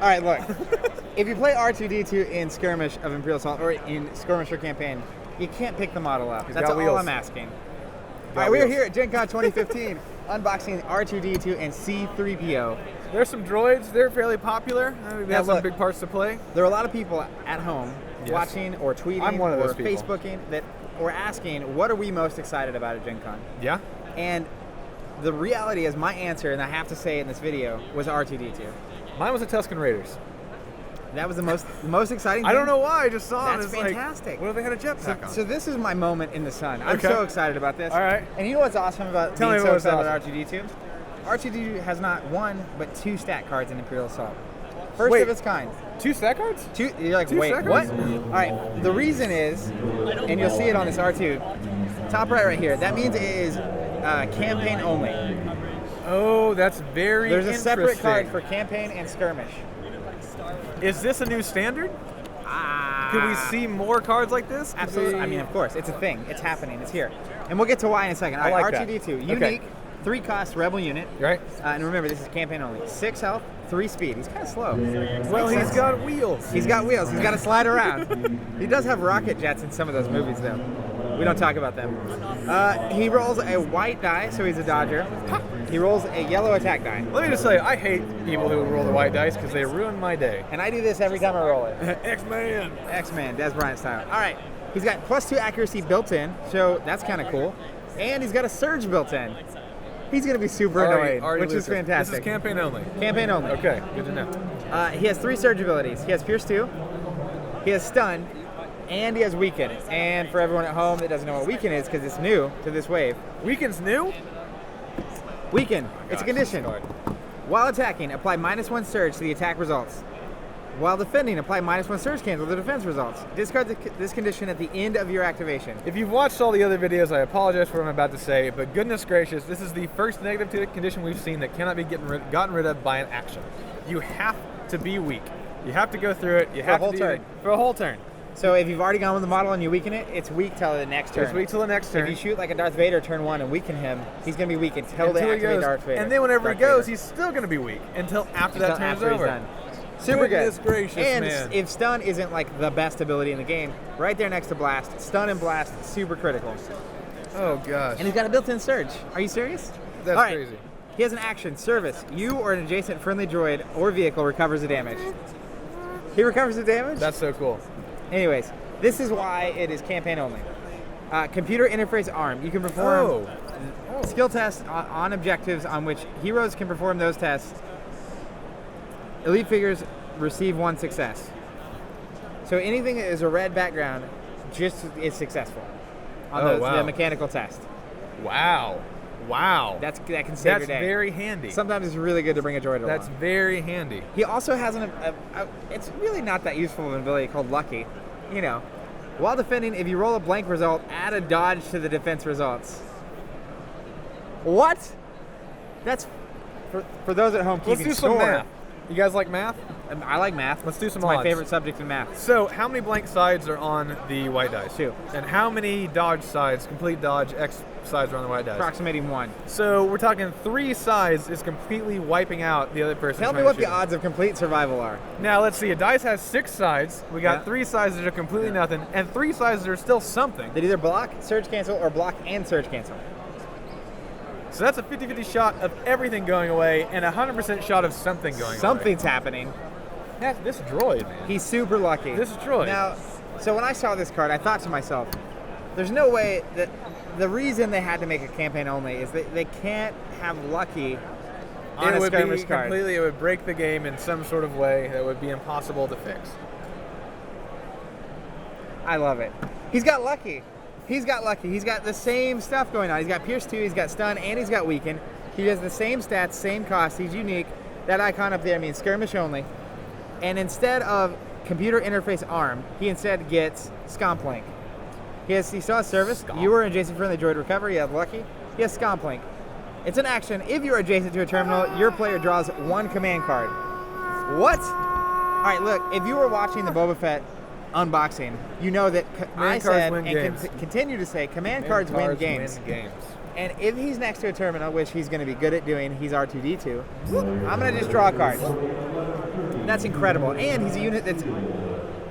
right, look. If you play R2-D2 in Skirmish of Imperial Assault or in Skirmish or Campaign, you can't pick the model up. That's all I'm asking. All right, we're here at GenCon 2015, unboxing R2-D2 and C-3PO. There's some droids. They're fairly popular. They have some big parts to play. There are a lot of people at home watching or tweeting or Facebooking that were asking, what are we most excited about at GenCon? Yeah. And the reality is my answer, and I have to say it in this video, was R2-D2. Mine was the Tusken Raiders. That was the most exciting thing? I don't know why. I just saw it. That's fantastic. Like, what if they had a jetpack on? So this is my moment in the sun. I'm so excited about this. All right. And you know what's awesome about being so excited about R2-D2? R2-D2 has not one, but 2 stat cards in Imperial Assault. First of its kind. 2 stat cards? You're like, wait, what? All right. The reason is, and you'll see it on this R2, top right here. That means it is campaign only. Oh, that's very There's a separate card for campaign and skirmish. Is this a new standard? Could we see more cards like this? Absolutely. I mean, of course. It's a thing. It's happening. It's here. And we'll get to why in a second. All right, R2-D2. Unique, 3 cost rebel unit. Right. And remember, this is campaign only. 6 health, 3 speed. He's kind of slow. Well, he's got wheels. He's got wheels. He's got to slide around. He does have rocket jets in some of those movies, though. We don't talk about them. He rolls a white die, so he's a dodger. He rolls a yellow attack die. Let me just say, I hate people who roll the white dice because they ruin my day. And I do this every time I roll it. X-Man. X-Man, Des Bryant style. All right. He's got +2 accuracy built in, so that's kind of cool. And he's got a surge built in. He's going to be super annoying, which is fantastic. This is campaign only. Campaign only. Okay, good to know. He has 3 surge abilities. He has Pierce 2, he has Stun, and he has Weaken. And for everyone at home that doesn't know what Weaken is, because it's new to this wave. Weaken's new? Weaken. It's a condition. While attacking, apply -1 surge to the attack results. While defending, apply -1 surge cancel to the defense results. Discard this condition at the end of your activation. If you've watched all the other videos, I apologize for what I'm about to say, but goodness gracious, this is the first negative condition we've seen that cannot be gotten rid of by an action. You have to be weak. You have to go through it. You have to do it for a whole turn. So if you've already gone with the model and you weaken it, it's weak till the next turn. It's weak till the next turn. If you shoot like a Darth Vader turn 1 and weaken him, he's going to be weak until they activate Darth Vader. And then whenever he goes, he's still going to be weak until after that turn is over. Super Goodness gracious, and man. If stun isn't like the best ability in the game, right there next to blast, stun and blast, super critical. Oh gosh. And he's got a built-in surge. Are you serious? That's crazy. He has an action, service. You or an adjacent friendly droid or vehicle recovers the damage. He recovers the damage? That's so cool. Anyways, this is why it is campaign only. Computer interface arm. You can perform skill tests on objectives on which heroes can perform those tests. Elite figures receive 1 success. So anything that is a red background just is successful on the mechanical test. Wow. Wow. That can save your day. That's very handy. Sometimes it's really good to bring a droid along. That's very handy. He also has it's really not that useful of an ability called Lucky. You know, while defending, if you roll a blank result, add a dodge to the defense results. What? That's for those at home keeping Let's do score. some math. You guys like math? I like math. Let's do some odds. It's my favorite subject in math. So, how many blank sides are on the white dice? 2. And how many dodge sides, complete dodge, X sides are on the white dice? Approximating 1. So, we're talking 3 sides is completely wiping out the other person. Tell me what the odds of complete survival are. Now, let's see. A dice has 6 sides. We got 3 sides that are completely nothing, and 3 sides that are still something. They either block, surge cancel, or block and surge cancel. So that's a 50-50 shot of everything going away and a 100% shot of something going away. Something's happening. This droid, man. He's super lucky. This droid. Now, so when I saw this card, I thought to myself, there's no way that the reason they had to make a campaign only is that they can't have lucky on a skirmish card. It would break the game in some sort of way that would be impossible to fix. I love it. He's got lucky. He's got lucky. He's got the same stuff going on. He's got Pierce 2, he's got Stun, and he's got Weaken. He has the same stats, same cost. He's unique. That icon up there means skirmish only. And instead of computer interface arm, he instead gets Scomp Link. He still has service. You are adjacent friendly droid recover. He has lucky. He has Scomp Link. It's an action. If you are adjacent to a terminal, your player draws 1 command card. What? All right, look. If you were watching the Boba Fett unboxing, you know that I said and continue to say command cards win games. And if he's next to a terminal, which he's going to be good at doing, he's R2-D2, I'm going to just draw a card. That's incredible. And he's a unit that's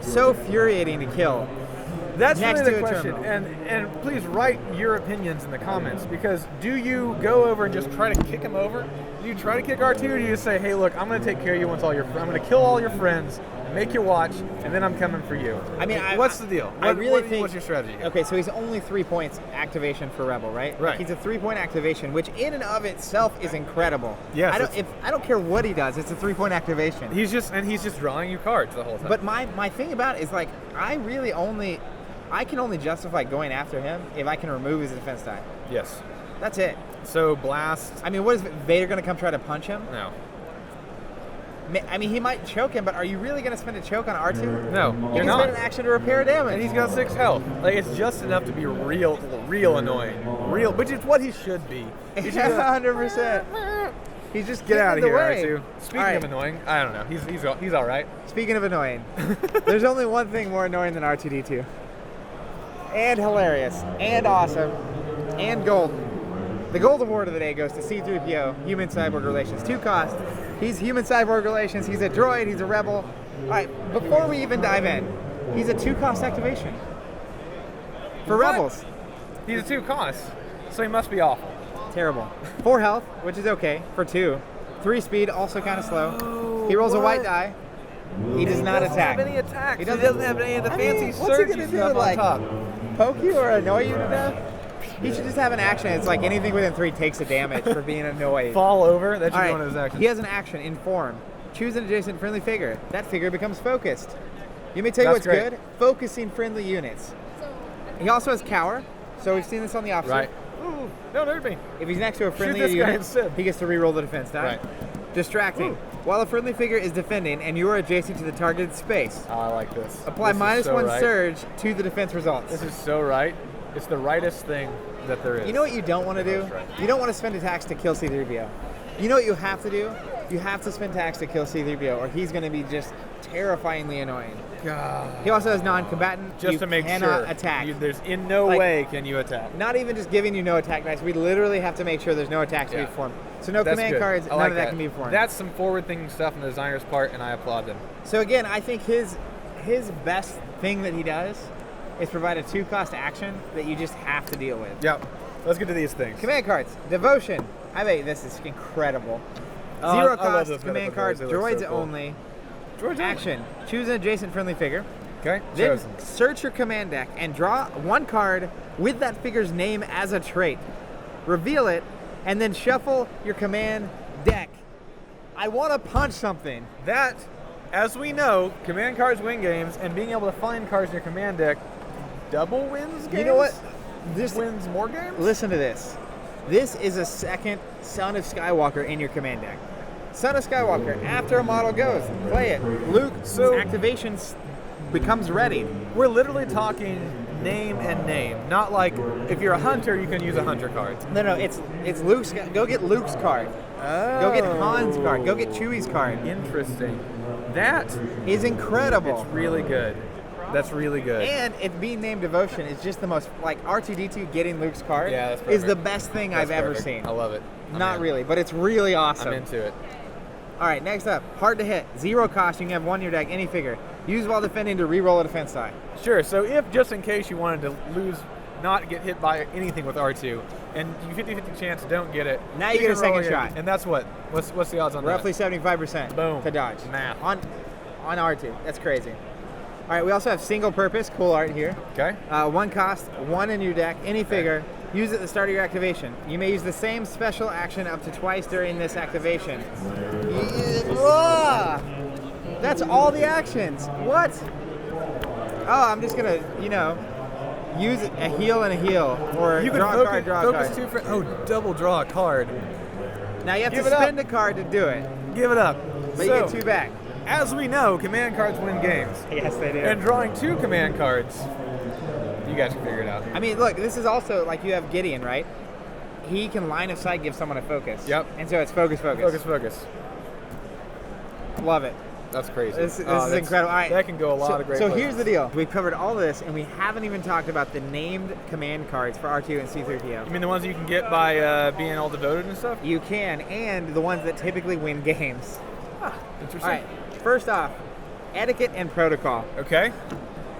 so infuriating to kill. That's next really to the a question. terminal. And please write your opinions in the comments, because do you go over and just try to kick him over? Do you try to kick R2, or do you just say, hey, look, I'm going to take care of you once I'm going to kill all your friends, make you watch, and then I'm coming for you? I mean, what's the deal? I really think. What's your strategy here? Okay, so he's only 3 points activation for Rebel, right? Right. He's a 3-point activation, which in and of itself is incredible. Yes, I don't care what he does. It's a 3-point activation. He's just drawing you cards the whole time. But my thing about it is, like, I can only justify going after him if I can remove his defense die. Yes. That's it. So blast. I mean, what is Vader going to come try to punch him? No. I mean, he might choke him, but are you really going to spend a choke on R2? No, You you're can not. spend an action to repair damage. And he's got 6 health. Like, it's just enough to be real annoying. Which is what he should be. He should be like, 100%. He's just get out of here, way. R2. Speaking of annoying, I don't know. He's all right. Speaking of annoying, there's only one thing more annoying than R2-D2. And hilarious, and awesome, and golden. The gold award of the day goes to C-3PO, Human-Cyborg Relations. 2 cost. He's Human-Cyborg Relations. He's a droid. He's a rebel. All right, before we even dive in, he's a 2-cost activation. For What? rebels. He's a 2 cost, so he must be awful. Terrible. 4 health, which is okay, for 2. 3 speed, also kind of slow. He rolls a white die. He does not attack. He doesn't have any attacks. He He doesn't doesn't have any of the fancy what's he surge gonna do, stuff like, on top. Poke you or annoy you to death? He should just have an action. It's like anything within 3 takes a damage for being annoyed. Fall over. That should All be right, one of his actions. he has an action, Inform. Choose an adjacent friendly figure. That figure becomes focused. You may tell you That's what's great. good. Focusing friendly units. He also has Cower, so we've seen this on the opposite. Right. Ooh, don't hurt me. If he's next to a friendly this guy unit, instead. he gets to reroll the defense die. Right. Distracting. Ooh. While a friendly figure is defending and you are adjacent to the targeted space, Oh, I like this. apply This is so -1 right. surge to the defense results. This is so right. It's the rightest thing that there is. You know what you don't want to do? That's right. You don't want to spend attacks to kill C-3PO. You know what you have to do? You have to spend attacks to kill C-3PO, or he's going to be just terrifyingly annoying. God. He also has non-combatant. Just you to make cannot sure. attack. There's in no Like- way can you attack. Not even just giving you no attack dice. We literally have to make sure there's no attacks to be Yeah. performed. So no That's command good. cards, I none like of that can be performed. That's some forward-thinking stuff on the designer's part, and I applaud them. So again, I think his best thing that he does is provide a 2-cost action that you just have to deal with. Yep. Let's get to these things. Command cards. Devotion. I bet this is incredible. Oh, 0 I love cost those command medical cards. droids. They look Droids so cool. only. Droids only. Action. Choose an adjacent friendly figure. Okay. Then Chosen. search your command deck and draw 1 card with that figure's name as a trait. Reveal it, and then shuffle your command deck. I want to punch something. That, as we know, command cards win games, and being able to find cards in your command deck double wins games. You know what? This Wins more games? Listen to this. This is a second Son of Skywalker in your command deck. Son of Skywalker, after a model goes, play it. Luke's activation becomes ready. We're literally talking name and name, not like if you're a hunter, you can use a hunter card. No, it's Luke's. Go get Luke's card. Go get Han's card. Go get Chewie's card. Interesting. That Is incredible. it's really good. That's really good. And it being named Devotion is just the most, like, R2-D2 getting Luke's card Yeah, that's is the perfect. best thing That's I've ever perfect. seen. I love it. I'm Not in. really, but it's really awesome. I'm into it. All right, next up, hard to hit. 0 cost, you can have 1 in your deck, any figure. Use while defending to re-roll a defense die. Sure. So if just in case you wanted to lose, not get hit by anything with R2, and you 50-50 chance don't get it, Now you get a can roll second your- shot. And that's what? What's the odds on Roughly that? 75% Boom. to dodge. Math. On R2. That's crazy. All right, we also have single purpose, cool art here. Okay. 1 cost, 1 in your deck, any figure. Use it at the start of your activation. You may use the same special action up to twice during this activation. That's all the actions. What? Oh, I'm just gonna, use a heal and a heal, or You can draw a card, draw a focus card. 2 for double draw a card. Now you have Give to it up. spend a card to do it, Give it up. but So, you get 2 back. as we know, command cards win games. Yes, they do. And drawing 2 command cards, you guys can figure it out. I mean, look, this is also like you have Gideon, right? He can line of sight give someone a focus. Yep. And so it's focus. Focus. Love it. That's crazy. This is that's- incredible. All right. That can go a lot of great So places. here's the deal. We've covered all this, and we haven't even talked about the named command cards for R2 and C-3PO. You mean the ones that you can get by being all devoted and stuff? You can, and the ones that typically win games. Interesting. All right. First off, etiquette and protocol. Okay.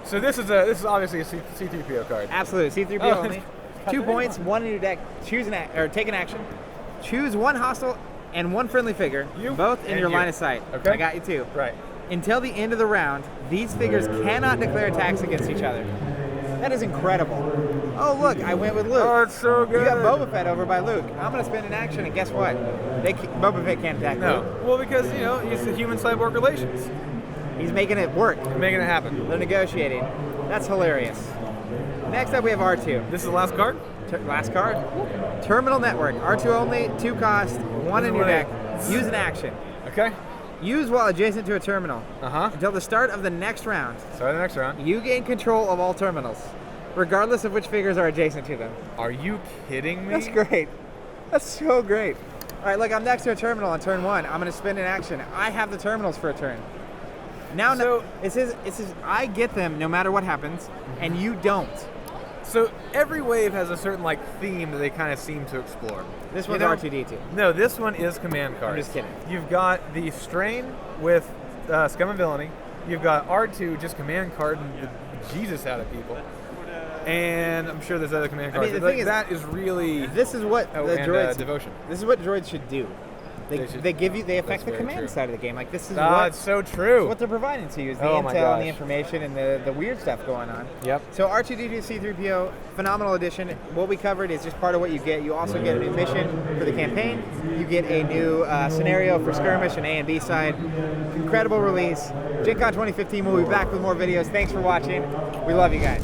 So this is obviously a C-3PO card. Absolutely, C-3PO Oh, only. 2 points, 1 in your deck. Choose take an action. Choose 1 hostile and 1 friendly figure, both in and your you. line of sight. Okay. I got you too. Right. Until the end of the round, these figures cannot declare attacks against each other. That is incredible. Oh look, I went with Luke. Oh, it's so good. You got Boba Fett over by Luke. I'm gonna spend an action, and guess what? Boba Fett can't attack No. Luke. Well, because it's the human cyborg relations. He's making it work. You're making it happen. They're negotiating. That's hilarious. Next up, we have R2. This is the last card. Last card. Terminal Network. R2 only, 2 cost, 1 in your deck. Use an action. Okay. Use while adjacent to a terminal. Uh-huh. Until the start of the next round. Start the next round. You gain control of all terminals, regardless of which figures are adjacent to them. Are you kidding me? That's great. That's so great. All right, look, I'm next to a terminal on turn 1. I'm going to spend an action. I have the terminals for a turn. Now, it says I get them no matter what happens, and you don't. So every wave has a certain theme that they kind of seem to explore. This one's R2-D2. No, this one is command cards. I'm just kidding. You've got the Strain with Scum and Villainy. You've got R2 just command card and the Jesus out of people. And I'm sure there's other command cards. The thing is, that is really this is what the droids devotion. This is what droids should do. They affect the command side of the game. This is it's so true. what they're providing to you is the Oh my intel and the gosh. information and the weird stuff going on. Yep. So R2-D2 C-3PO, phenomenal addition. What we covered is just part of what you get. You also get a new mission for the campaign. You get a new scenario for skirmish and A and B side. Incredible release. GenCon 2015. We'll be back with more videos. Thanks for watching. We love you guys.